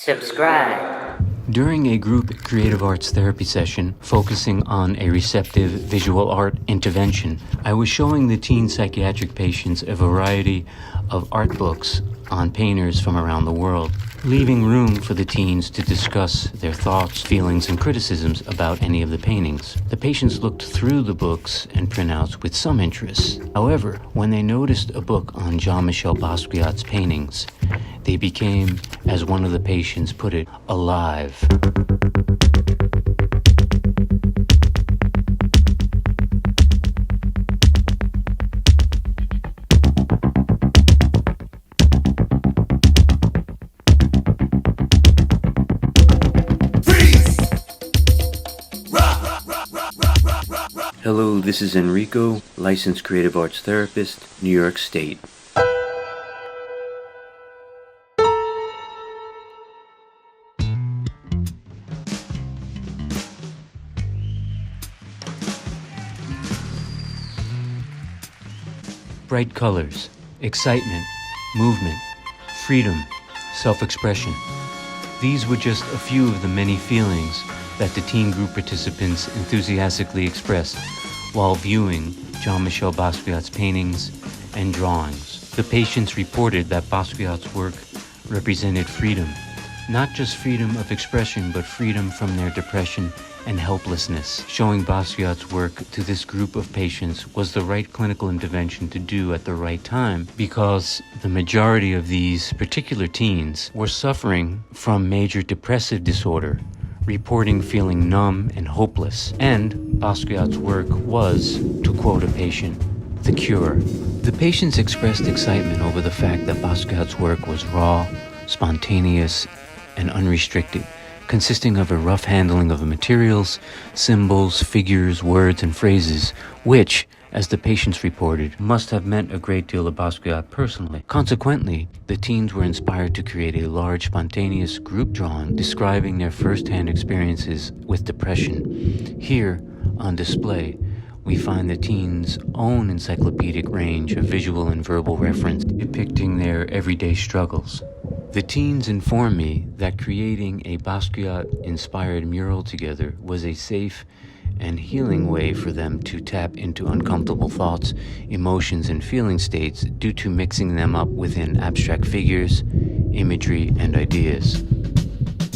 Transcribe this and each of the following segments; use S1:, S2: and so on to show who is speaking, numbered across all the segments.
S1: Subscribe.
S2: During a group creative arts therapy session focusing on a receptive visual art intervention, I was showing the teen psychiatric patients a variety of art books on painters from around the world, leaving room for the teens to discuss their thoughts, feelings, and criticisms about any of the paintings. The patients looked through the books and printouts with some interest. However, when they noticed a book on Jean-Michel Basquiat's paintings, they became, as one of the patients put it, alive. Hello, this is Enrico, licensed creative arts therapist, New York State. Bright colors, excitement, movement, freedom, self-expression. These were just a few of the many feelings that the teen group participants enthusiastically expressed while viewing Jean-Michel Basquiat's paintings and drawings. The patients reported that Basquiat's work represented freedom, not just freedom of expression, but freedom from their depression and helplessness. Showing Basquiat's work to this group of patients was the right clinical intervention to do at the right time, because the majority of these particular teens were suffering from major depressive disorder, reporting feeling numb and hopeless. And Basquiat's work was, to quote a patient, the cure. The patients expressed excitement over the fact that Basquiat's work was raw, spontaneous, and unrestricted, consisting of a rough handling of the materials, symbols, figures, words, and phrases, which, as the patients reported, must have meant a great deal to Basquiat personally. Consequently, the teens were inspired to create a large, spontaneous group drawing describing their first-hand experiences with depression. Here, on display, we find the teens' own encyclopedic range of visual and verbal reference depicting their everyday struggles. The teens informed me that creating a Basquiat-inspired mural together was a safe and healing way for them to tap into uncomfortable thoughts, emotions, and feeling states due to mixing them up within abstract figures, imagery, and ideas.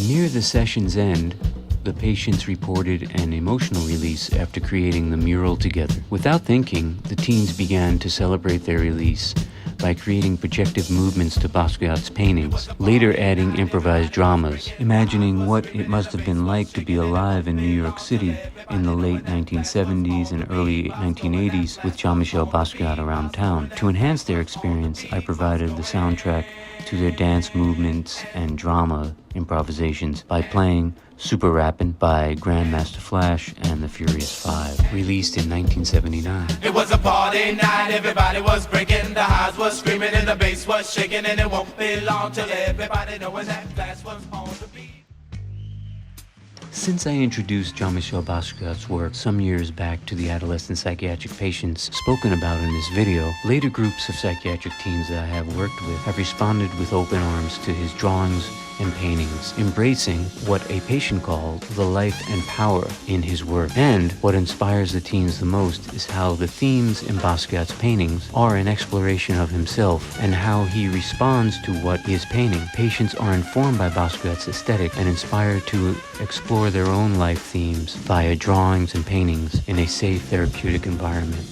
S2: Near the session's end, the patients reported an emotional release after creating the mural together. Without thinking, the teens began to celebrate their release by creating projective movements to Basquiat's paintings, later adding improvised dramas, imagining what it must have been like to be alive in New York City in the late 1970s and early 1980s with Jean-Michel Basquiat around town. To enhance their experience, I provided the soundtrack to their dance movements and drama improvisations by playing Super Rappin' by Grandmaster Flash and the Furious Five, released in 1979.
S3: It was a party night, everybody was breaking, the highs was screaming and the bass was shaking, and it won't be long till everybody knowing that glass was on the beat.
S2: Since I introduced Jean-Michel Basquiat's work some years back to the adolescent psychiatric patients spoken about in this video, later groups of psychiatric teens that I have worked with have responded with open arms to his drawings and paintings, embracing what a patient called the life and power in his work. And what inspires the teens the most is how the themes in Basquiat's paintings are an exploration of himself and how he responds to what he is painting. Patients are informed by Basquiat's aesthetic and inspired to explore their own life themes via drawings and paintings in a safe, therapeutic environment.